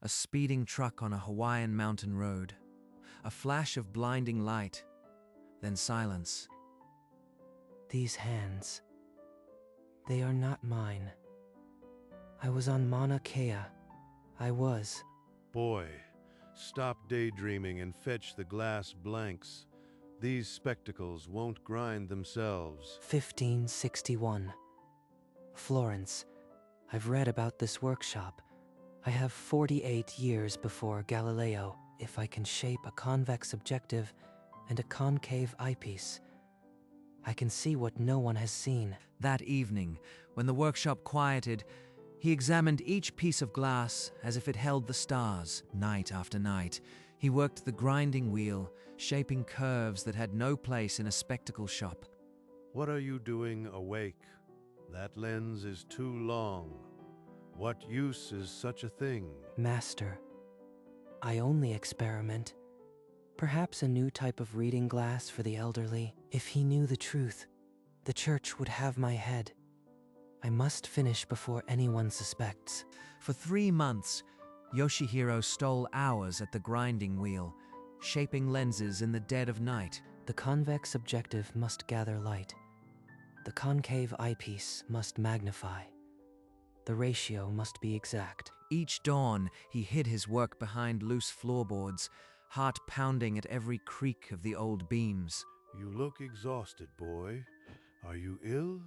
a speeding truck on a Hawaiian mountain road, a flash of blinding light, then silence. These hands, they are not mine. I was on Mauna Kea. I was. Boy, stop daydreaming and fetch the glass blanks. These spectacles won't grind themselves. 1561. Florence. I've read about this workshop. I have 48 years before Galileo if I can shape a convex objective and a concave eyepiece. I can see what no one has seen. That evening, when the workshop quieted, he examined each piece of glass as if it held the stars. Night after night, he worked the grinding wheel, shaping curves that had no place in a spectacle shop. What are you doing awake? That lens is too long. What use is such a thing? Master, I only experiment. Perhaps a new type of reading glass for the elderly. If he knew the truth, the church would have my head. I must finish before anyone suspects. For 3 months, Yoshihiro stole hours at the grinding wheel, shaping lenses in the dead of night. The convex objective must gather light. The concave eyepiece must magnify. The ratio must be exact. Each dawn, he hid his work behind loose floorboards, heart pounding at every creak of the old beams. You look exhausted, boy. Are you ill?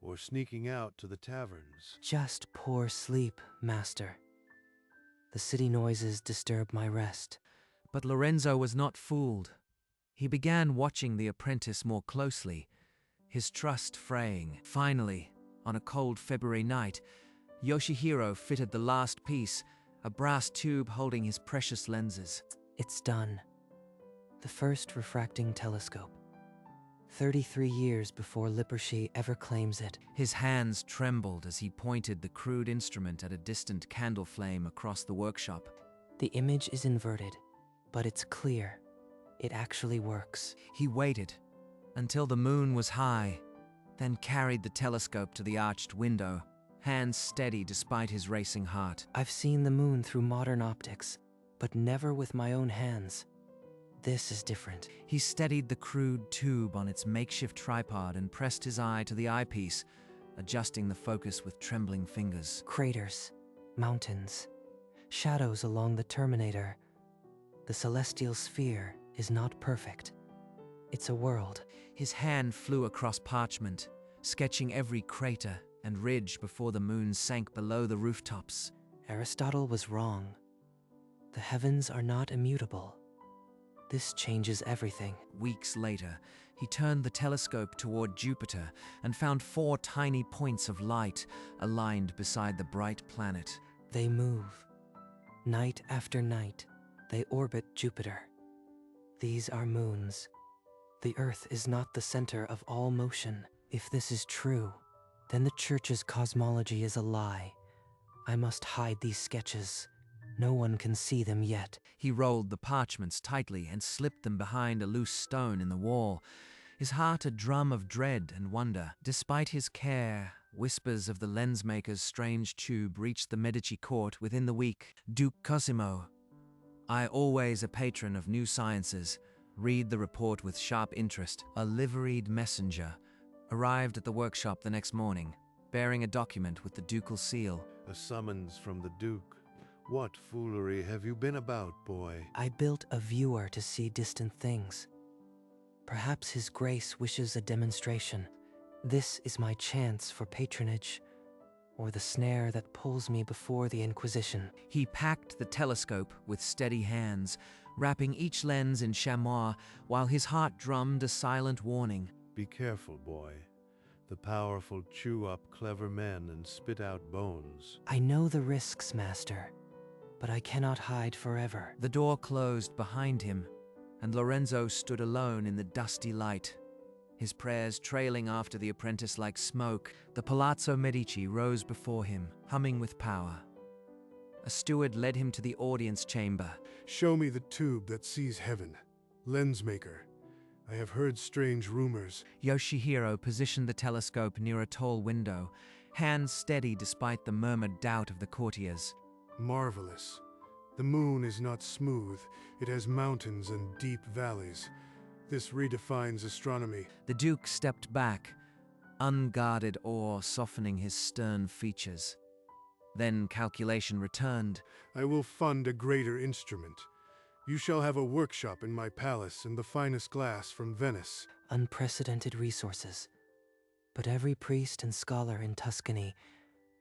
Or sneaking out to the taverns? Just poor sleep, master. The city noises disturb my rest. But Lorenzo was not fooled. He began watching the apprentice more closely, his trust fraying. Finally, on a cold February night, Yoshihiro fitted the last piece, a brass tube holding his precious lenses. It's done. The first refracting telescope. 33 years before Lippershey ever claims it. His hands trembled as he pointed the crude instrument at a distant candle flame across the workshop. The image is inverted, but it's clear. It actually works. He waited until the moon was high, then carried the telescope to the arched window, hands steady despite his racing heart. I've seen the moon through modern optics, but never with my own hands. This is different. He steadied the crude tube on its makeshift tripod and pressed his eye to the eyepiece, adjusting the focus with trembling fingers. Craters, mountains, shadows along the terminator. The celestial sphere is not perfect. It's a world. His hand flew across parchment, sketching every crater and ridge before the moon sank below the rooftops. Aristotle was wrong. The heavens are not immutable. This changes everything. Weeks later, he turned the telescope toward Jupiter and found 4 tiny points of light aligned beside the bright planet. They move. Night after night, they orbit Jupiter. These are moons. The Earth is not the center of all motion. If this is true, then the Church's cosmology is a lie. I must hide these sketches. No one can see them yet. He rolled the parchments tightly and slipped them behind a loose stone in the wall, his heart a drum of dread and wonder. Despite his care, whispers of the lensmaker's strange tube reached the Medici court within the week. Duke Cosimo, I, always a patron of new sciences, read the report with sharp interest. A liveried messenger arrived at the workshop the next morning, bearing a document with the ducal seal. A summons from the Duke. What foolery have you been about, boy? I built a viewer to see distant things. Perhaps His Grace wishes a demonstration. This is my chance for patronage, or the snare that pulls me before the Inquisition. He packed the telescope with steady hands, wrapping each lens in chamois while his heart drummed a silent warning. Be careful, boy. The powerful chew up clever men and spit out bones. I know the risks, Master, but I cannot hide forever. The door closed behind him, and Lorenzo stood alone in the dusty light, his prayers trailing after the apprentice like smoke. The Palazzo Medici rose before him, humming with power. A steward led him to the audience chamber. Show me the tube that sees heaven. Lensmaker, I have heard strange rumors. Yoshihiro positioned the telescope near a tall window, hands steady despite the murmured doubt of the courtiers. Marvelous. The moon is not smooth, it has mountains and deep valleys. This redefines astronomy. The Duke stepped back, unguarded awe softening his stern features. Then calculation returned. I will fund a greater instrument. You shall have a workshop in my palace and the finest glass from Venice. Unprecedented resources. But every priest and scholar in Tuscany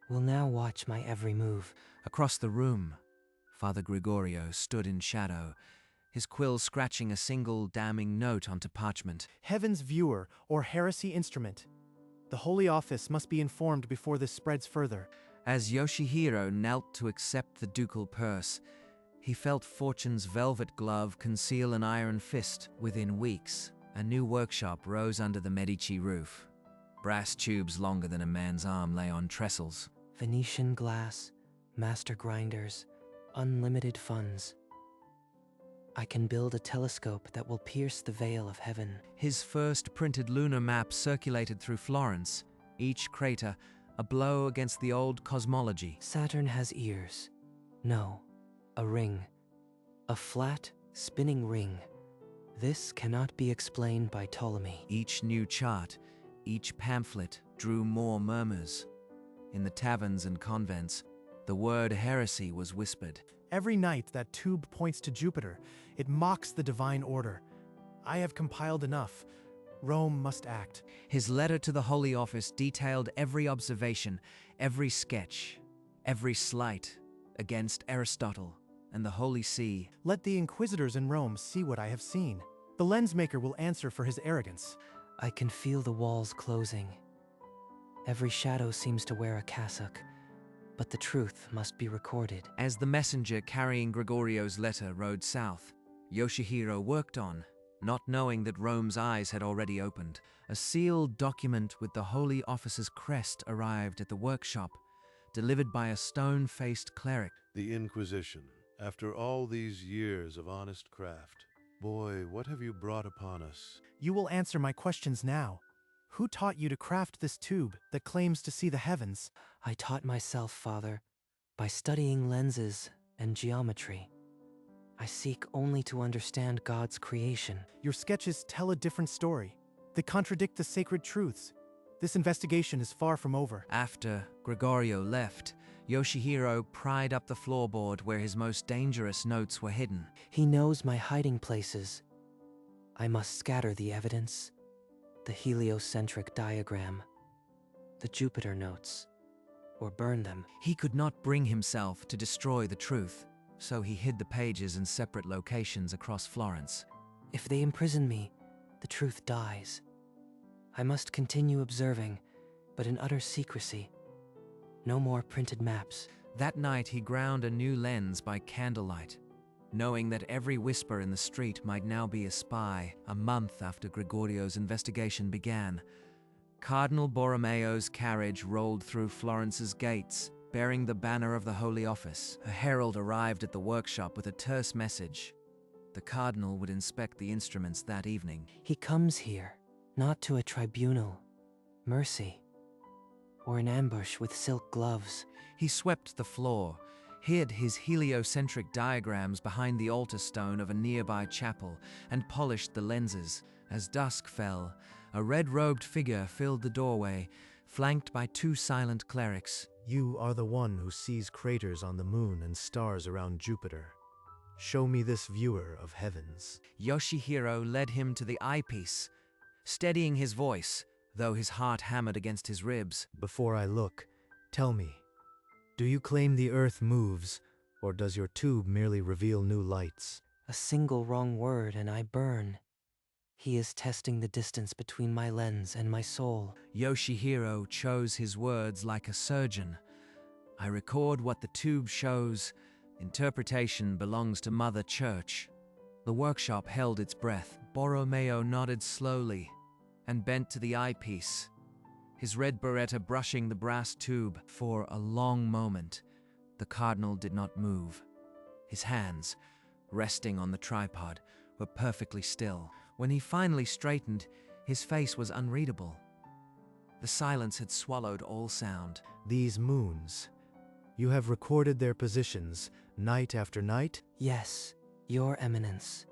will now watch my every move. Across the room, Father Gregorio stood in shadow, his quill scratching a single damning note onto parchment. Heaven's viewer or heresy instrument. The Holy Office must be informed before this spreads further. As Yoshihiro knelt to accept the ducal purse, he felt Fortune's velvet glove conceal an iron fist. Within weeks, a new workshop rose under the Medici roof. Brass tubes longer than a man's arm lay on trestles. Venetian glass, master grinders, unlimited funds. I can build a telescope that will pierce the veil of heaven. His first printed lunar map circulated through Florence, each crater a blow against the old cosmology. Saturn has ears. No, a ring. A flat, spinning ring. This cannot be explained by Ptolemy. Each new chart, each pamphlet drew more murmurs. In the taverns and convents, the word heresy was whispered. Every night that tube points to Jupiter, it mocks the divine order. I have compiled enough. Rome must act. His letter to the Holy Office detailed every observation, every sketch, every slight against Aristotle and the Holy See. Let the inquisitors in Rome see what I have seen. The lensmaker will answer for his arrogance. I can feel the walls closing. Every shadow seems to wear a cassock, but the truth must be recorded. As the messenger carrying Gregorio's letter rode south, Yoshihiro worked on, not knowing that Rome's eyes had already opened. A sealed document with the Holy Office's crest arrived at the workshop, delivered by a stone-faced cleric. The Inquisition, after all these years of honest craft. Boy, what have you brought upon us? You will answer my questions now. Who taught you to craft this tube that claims to see the heavens? I taught myself, Father, by studying lenses and geometry. I seek only to understand God's creation. Your sketches tell a different story. They contradict the sacred truths. This investigation is far from over. After Gregorio left, Yoshihiro pried up the floorboard where his most dangerous notes were hidden. He knows my hiding places. I must scatter the evidence, the heliocentric diagram, the Jupiter notes, or burn them. He could not bring himself to destroy the truth, so he hid the pages in separate locations across Florence. If they imprison me, the truth dies. I must continue observing, but in utter secrecy. No more printed maps. That night he ground a new lens by candlelight, knowing that every whisper in the street might now be a spy. A month after Gregorio's investigation began, Cardinal Borromeo's carriage rolled through Florence's gates, bearing the banner of the Holy Office. A herald arrived at the workshop with a terse message. The cardinal would inspect the instruments that evening. He comes here, not to a tribunal, mercy, or an ambush with silk gloves. He swept the floor, hid his heliocentric diagrams behind the altar stone of a nearby chapel, and polished the lenses. As dusk fell, a red-robed figure filled the doorway, flanked by two silent clerics. You are the one who sees craters on the moon and stars around Jupiter. Show me this viewer of heavens. Yoshihiro led him to the eyepiece, steadying his voice, though his heart hammered against his ribs. Before I look, tell me, do you claim the Earth moves, or does your tube merely reveal new lights? A single wrong word and I burn. He is testing the distance between my lens and my soul. Yoshihiro chose his words like a surgeon. I record what the tube shows. Interpretation belongs to Mother Church. The workshop held its breath. Borromeo nodded slowly and bent to the eyepiece, his red beretta brushing the brass tube. For a long moment, the cardinal did not move. His hands, resting on the tripod, were perfectly still. When he finally straightened, his face was unreadable. The silence had swallowed all sound. These moons, You have recorded their positions, night after night? Yes, Your Eminence.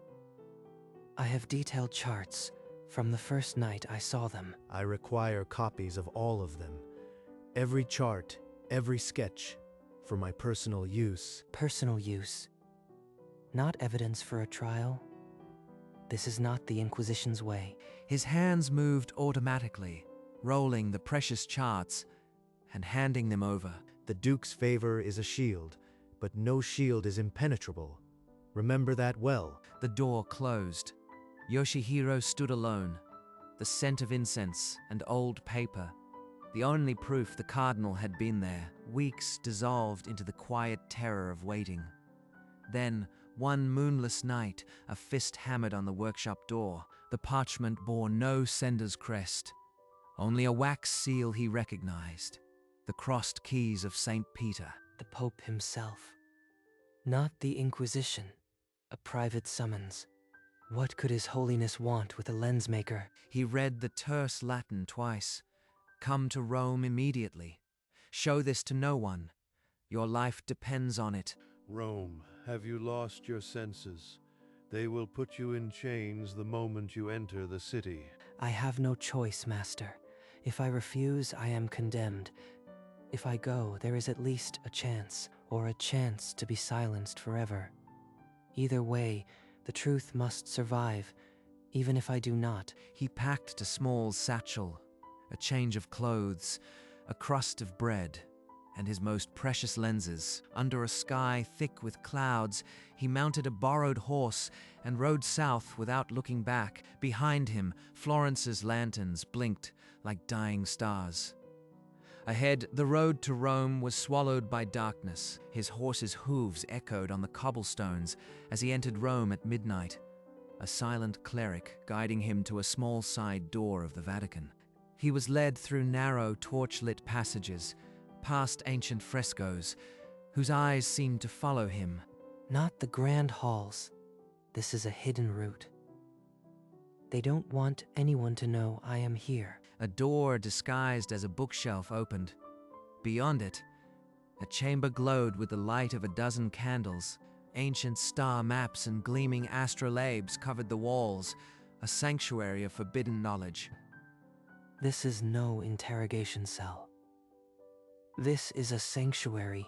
I have detailed charts from the first night I saw them. I require copies of all of them. Every chart, every sketch, for my personal use. Personal use. Not evidence for a trial. This is not the Inquisition's way. His hands moved automatically, rolling the precious charts and handing them over. The Duke's favor is a shield, but no shield is impenetrable. Remember that well. The door closed. Yoshihiro stood alone, the scent of incense and old paper, the only proof the Cardinal had been there. Weeks dissolved into the quiet terror of waiting. Then, one moonless night, a fist hammered on the workshop door. The parchment bore no sender's crest, only a wax seal he recognized, the crossed keys of St. Peter. The Pope himself. Not the Inquisition, a private summons. What could His Holiness want with a lensmaker? He read the terse Latin twice. Come to Rome immediately. Show this to no one. Your life depends on it. Rome, have you lost your senses? They will put you in chains the moment you enter the city. I have no choice, Master. If I refuse, I am condemned. If I go, there is at least a chance, or a chance to be silenced forever. Either way, the truth must survive, even if I do not. He packed a small satchel, a change of clothes, a crust of bread, and his most precious lenses. Under a sky thick with clouds, he mounted a borrowed horse and rode south without looking back. Behind him, Florence's lanterns blinked like dying stars. Ahead, the road to Rome was swallowed by darkness. His horse's hooves echoed on the cobblestones as he entered Rome at midnight, a silent cleric guiding him to a small side door of the Vatican. He was led through narrow, torch-lit passages, past ancient frescoes, whose eyes seemed to follow him. Not the grand halls. This is a hidden route. They don't want anyone to know I am here. A door disguised as a bookshelf opened. Beyond it, a chamber glowed with the light of a dozen candles. Ancient star maps and gleaming astrolabes covered the walls, a sanctuary of forbidden knowledge. This is no interrogation cell. This is a sanctuary,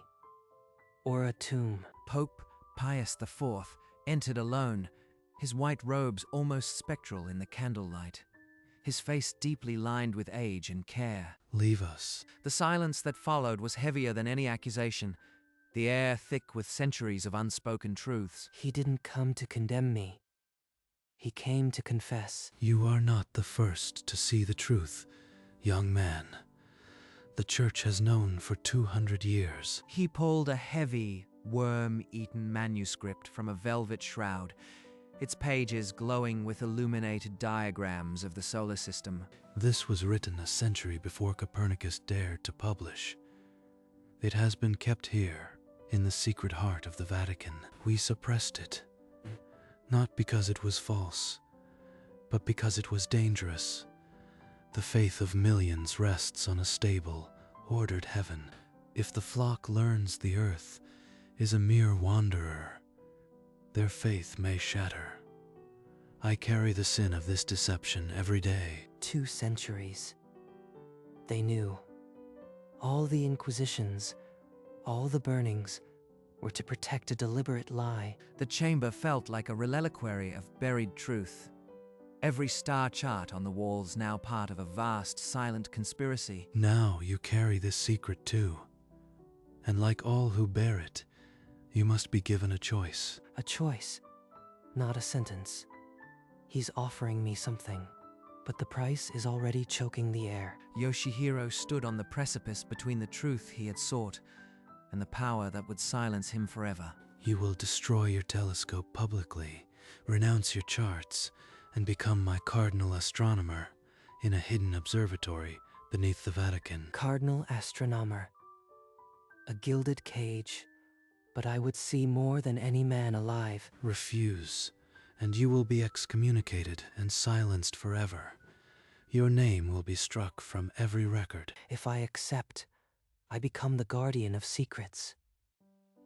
or a tomb. Pope Pius IV entered alone, his white robes almost spectral in the candlelight, his face deeply lined with age and care. Leave us. The silence that followed was heavier than any accusation, the air thick with centuries of unspoken truths. He didn't come to condemn me. He came to confess. You are not the first to see the truth, young man. The Church has known for 200 years. He pulled a heavy, worm-eaten manuscript from a velvet shroud, its pages glowing with illuminated diagrams of the solar system. This was written a century before Copernicus dared to publish. It has been kept here, in the secret heart of the Vatican. We suppressed it, not because it was false, but because it was dangerous. The faith of millions rests on a stable, ordered heaven. If the flock learns the earth is a mere wanderer, their faith may shatter. I carry the sin of this deception every day. 2 centuries. They knew. All the inquisitions, all the burnings, were to protect a deliberate lie. The chamber felt like a reliquary of buried truth. Every star chart on the walls now part of a vast, silent conspiracy. Now you carry this secret too. And like all who bear it, you must be given a choice. A choice, not a sentence. He's offering me something, but the price is already choking the air. Yoshihiro stood on the precipice between the truth he had sought and the power that would silence him forever. You will destroy your telescope publicly, renounce your charts, and become my cardinal astronomer in a hidden observatory beneath the Vatican. Cardinal astronomer. A gilded cage, but I would see more than any man alive. Refuse, and you will be excommunicated and silenced forever. Your name will be struck from every record. If I accept, I become the guardian of secrets.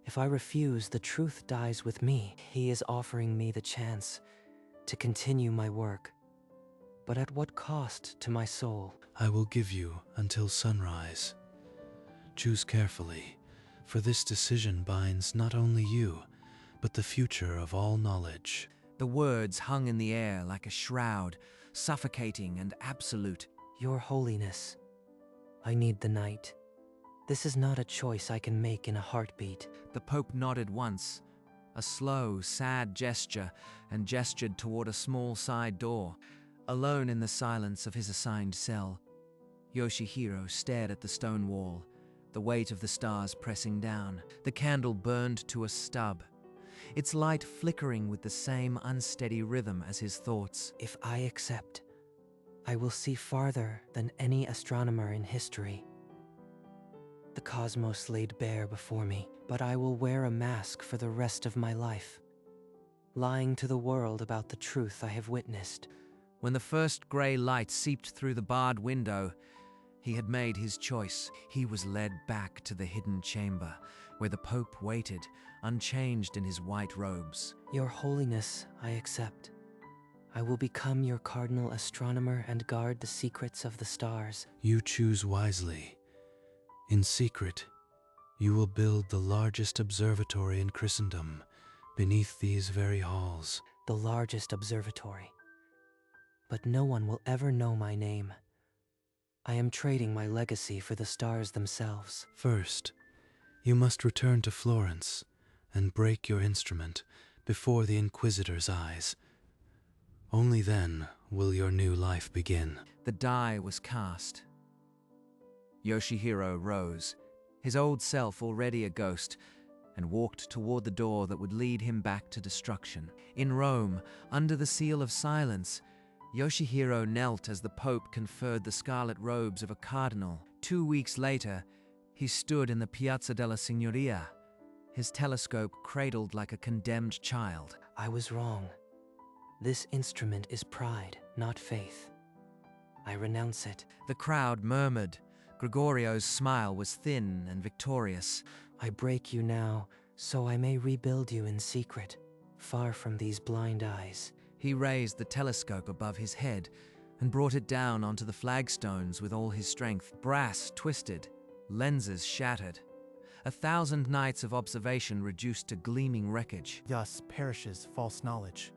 If I refuse, the truth dies with me. He is offering me the chance to continue my work. But at what cost to my soul? I will give you until sunrise. Choose carefully, for this decision binds not only you, but the future of all knowledge. The words hung in the air like a shroud, suffocating and absolute. Your Holiness, I need the night. This is not a choice I can make in a heartbeat. The Pope nodded once, a slow, sad gesture, and gestured toward a small side door. Alone in the silence of his assigned cell, Yoshihiro stared at the stone wall, the weight of the stars pressing down. The candle burned to a stub, its light flickering with the same unsteady rhythm as his thoughts. If I accept, I will see farther than any astronomer in history. The cosmos laid bare before me, but I will wear a mask for the rest of my life, lying to the world about the truth I have witnessed. When the first grey light seeped through the barred window, he had made his choice. He was led back to the hidden chamber, where the Pope waited, unchanged in his white robes. Your Holiness, I accept. I will become your cardinal astronomer and guard the secrets of the stars. You choose wisely. In secret, you will build the largest observatory in Christendom beneath these very halls. The largest observatory. But no one will ever know my name. I am trading my legacy for the stars themselves. First, you must return to Florence and break your instrument before the Inquisitor's eyes. Only then will your new life begin. The die was cast. Yoshihiro rose, his old self already a ghost, and walked toward the door that would lead him back to destruction. In Rome, under the seal of silence, Yoshihiro knelt as the Pope conferred the scarlet robes of a cardinal. 2 weeks later, he stood in the Piazza della Signoria, his telescope cradled like a condemned child. I was wrong. This instrument is pride, not faith. I renounce it. The crowd murmured. Gregorio's smile was thin and victorious. I break you now, so I may rebuild you in secret, far from these blind eyes. He raised the telescope above his head and brought it down onto the flagstones with all his strength. Brass twisted, lenses shattered. 1,000 nights of observation reduced to gleaming wreckage. Thus perishes false knowledge.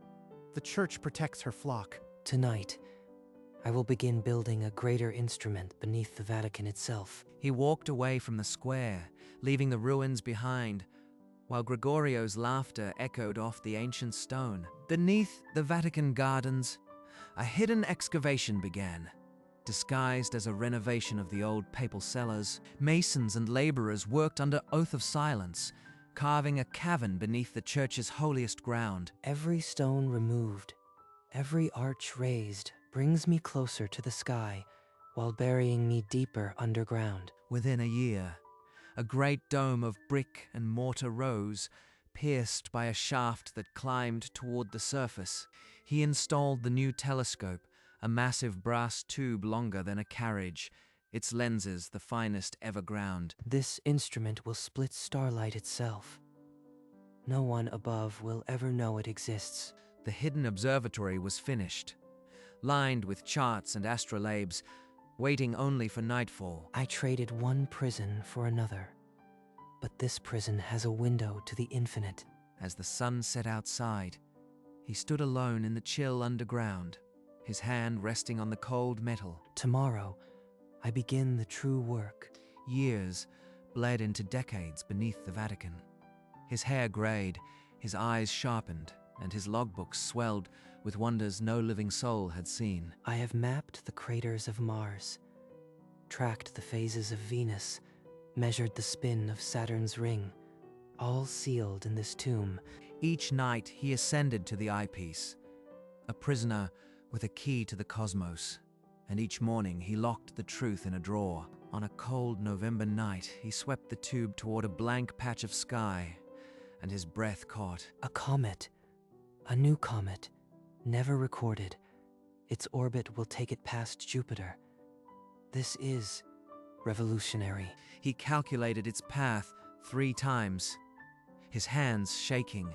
The Church protects her flock. Tonight, I will begin building a greater instrument beneath the Vatican itself. He walked away from the square, leaving the ruins behind, while Gregorio's laughter echoed off the ancient stone. Beneath the Vatican gardens, a hidden excavation began. Disguised as a renovation of the old papal cellars, masons and laborers worked under oath of silence, carving a cavern beneath the church's holiest ground. Every stone removed, every arch raised, brings me closer to the sky, while burying me deeper underground. Within a year, a great dome of brick and mortar rose, pierced by a shaft that climbed toward the surface. He installed the new telescope, a massive brass tube longer than a carriage, its lenses the finest ever ground. This instrument will split starlight itself. No one above will ever know it exists. The hidden observatory was finished, lined with charts and astrolabes, waiting only for nightfall. I traded one prison for another, but this prison has a window to the infinite. As the sun set outside, he stood alone in the chill underground, his hand resting on the cold metal. Tomorrow, I begin the true work. Years bled into decades beneath the Vatican. His hair grayed, his eyes sharpened, and his logbooks swelled with wonders no living soul had seen. I have mapped the craters of Mars, tracked the phases of Venus, measured the spin of Saturn's ring, all sealed in this tomb. Each night he ascended to the eyepiece, a prisoner with a key to the cosmos, and each morning he locked the truth in a drawer. On a cold November night, he swept the tube toward a blank patch of sky, and his breath caught. A comet, a new comet, never recorded. Its orbit will take it past Jupiter. This is revolutionary. He calculated its path 3 times, his hands shaking.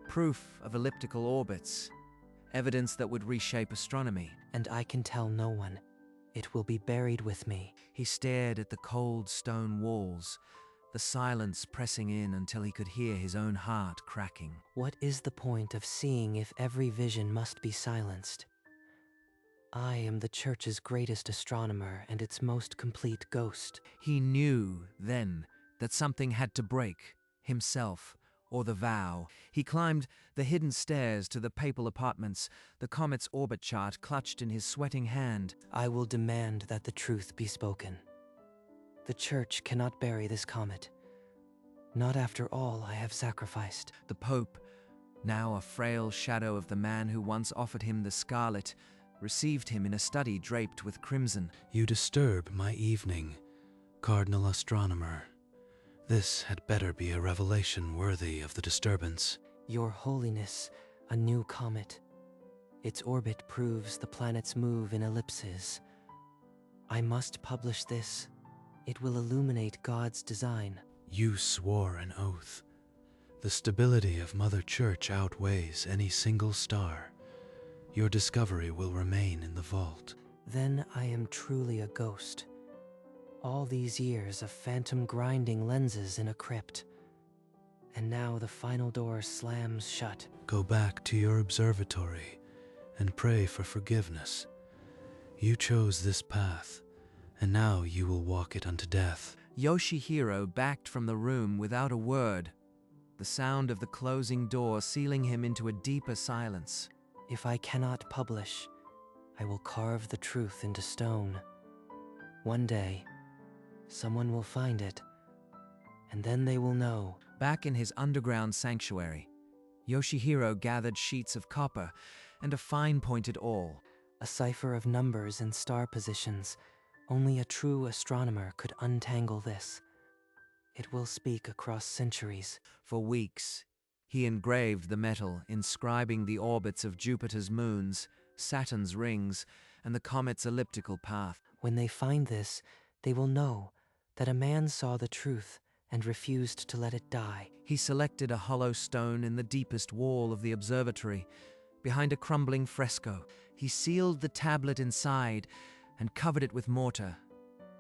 Proof of elliptical orbits, evidence that would reshape astronomy. And I can tell no one. It will be buried with me. He stared at the cold stone walls, the silence pressing in until he could hear his own heart cracking. What is the point of seeing if every vision must be silenced? I am the church's greatest astronomer and its most complete ghost. He knew then that something had to break, himself or the vow. He climbed the hidden stairs to the papal apartments, the comet's orbit chart clutched in his sweating hand. I will demand that the truth be spoken. The church cannot bury this comet. Not after all I have sacrificed. The Pope, now a frail shadow of the man who once offered him the scarlet, received him in a study draped with crimson. You disturb my evening, Cardinal Astronomer. This had better be a revelation worthy of the disturbance. Your Holiness, a new comet. Its orbit proves the planets move in ellipses. I must publish this. It will illuminate God's design. You swore an oath. The stability of Mother Church outweighs any single star. Your discovery will remain in the vault. Then I am truly a ghost. All these years of phantom grinding lenses in a crypt. And now the final door slams shut. Go back to your observatory and pray for forgiveness. You chose this path, and now you will walk it unto death. Yoshihiro backed from the room without a word, the sound of the closing door sealing him into a deeper silence. If I cannot publish, I will carve the truth into stone. One day, someone will find it, and then they will know. Back in his underground sanctuary, Yoshihiro gathered sheets of copper and a fine-pointed awl. A cipher of numbers and star positions. Only a true astronomer could untangle this. It will speak across centuries. For weeks, he engraved the metal, inscribing the orbits of Jupiter's moons, Saturn's rings, and the comet's elliptical path. When they find this, they will know that a man saw the truth and refused to let it die. He selected a hollow stone in the deepest wall of the observatory, behind a crumbling fresco. He sealed the tablet inside and covered it with mortar,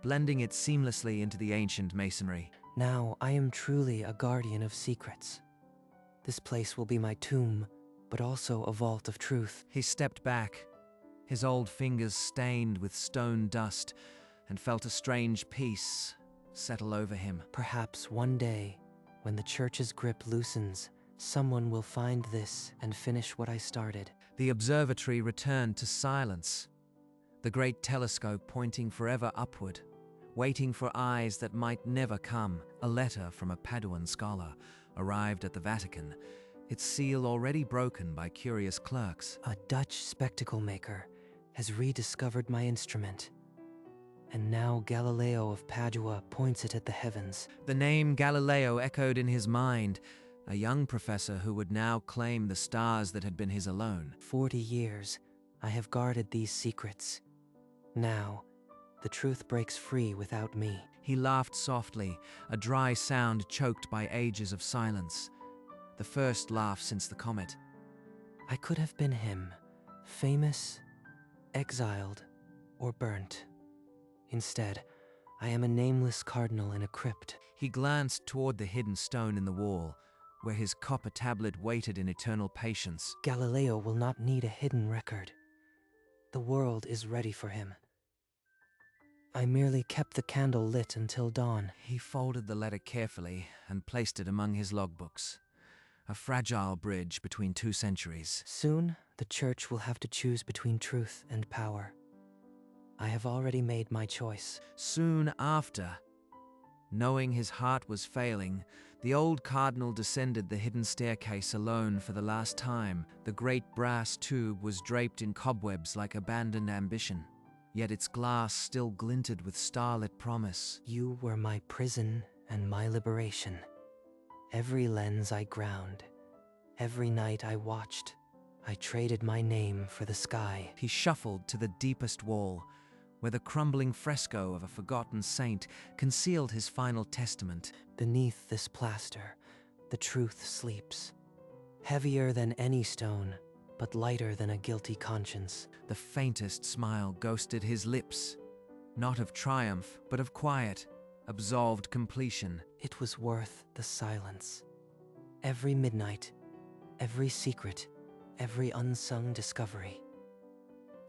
blending it seamlessly into the ancient masonry. Now I am truly a guardian of secrets. This place will be my tomb, but also a vault of truth. He stepped back, his old fingers stained with stone dust, and felt a strange peace settle over him. Perhaps one day, when the church's grip loosens, someone will find this and finish what I started. The observatory returned to silence, the great telescope pointing forever upward, waiting for eyes that might never come. A letter from a Paduan scholar arrived at the Vatican, its seal already broken by curious clerks. A Dutch spectacle maker has rediscovered my instrument. And now Galileo of Padua points it at the heavens. The name Galileo echoed in his mind, a young professor who would now claim the stars that had been his alone. 40 years, I have guarded these secrets. Now, the truth breaks free without me. He laughed softly, a dry sound choked by ages of silence. The first laugh since the comet. I could have been him, famous, exiled, or burnt. Instead, I am a nameless cardinal in a crypt. He glanced toward the hidden stone in the wall, where his copper tablet waited in eternal patience. Galileo will not need a hidden record. The world is ready for him. I merely kept the candle lit until dawn. He folded the letter carefully and placed it among his logbooks, a fragile bridge between 2 centuries. Soon, the church will have to choose between truth and power. I have already made my choice. Soon after, knowing his heart was failing, the old cardinal descended the hidden staircase alone for the last time. The great brass tube was draped in cobwebs like abandoned ambition, yet its glass still glinted with starlit promise. You were my prison and my liberation. Every lens I ground, every night I watched, I traded my name for the sky. He shuffled to the deepest wall, where the crumbling fresco of a forgotten saint concealed his final testament. Beneath this plaster, the truth sleeps, heavier than any stone, but lighter than a guilty conscience. The faintest smile ghosted his lips, not of triumph, but of quiet, absolved completion. It was worth the silence. Every midnight, every secret, every unsung discovery.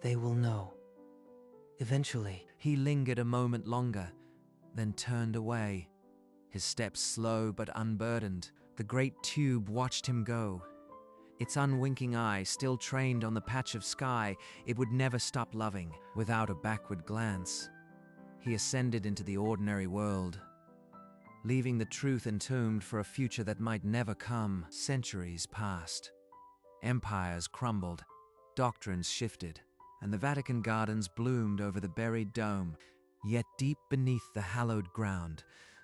They will know. Eventually. He lingered a moment longer, then turned away, his steps slow but unburdened. The great tube watched him go. Its unwinking eye still trained on the patch of sky it would never stop loving. Without a backward glance, he ascended into the ordinary world, leaving the truth entombed for a future that might never come. Centuries passed. Empires crumbled, doctrines shifted, and the Vatican gardens bloomed over the buried dome. Yet deep beneath the hallowed ground,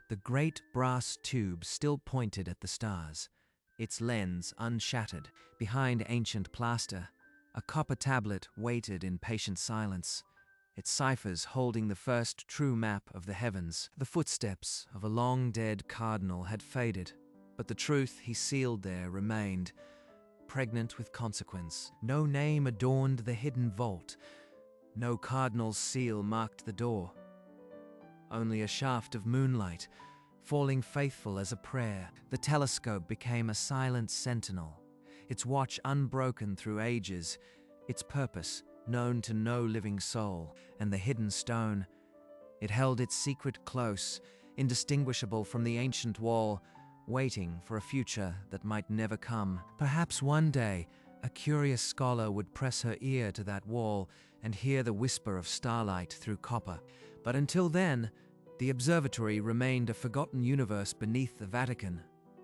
the great brass tube still pointed at the stars, its lens unshattered. Behind ancient plaster, a copper tablet waited in patient silence, its ciphers holding the first true map of the heavens. The footsteps of a long-dead cardinal had faded, but the truth he sealed there remained, pregnant with consequence. No name adorned the hidden vault. No cardinal's seal marked the door. Only a shaft of moonlight, falling faithful as a prayer. The telescope became a silent sentinel, its watch unbroken through ages, its purpose known to no living soul. And the hidden stone, it held its secret close, indistinguishable from the ancient wall, waiting for a future that might never come. Perhaps one day, a curious scholar would press her ear to that wall and hear the whisper of starlight through copper. But until then, the observatory remained a forgotten universe beneath the Vatican,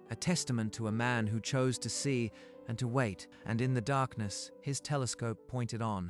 a testament to a man who chose to see and to wait, and in the darkness, his telescope pointed on.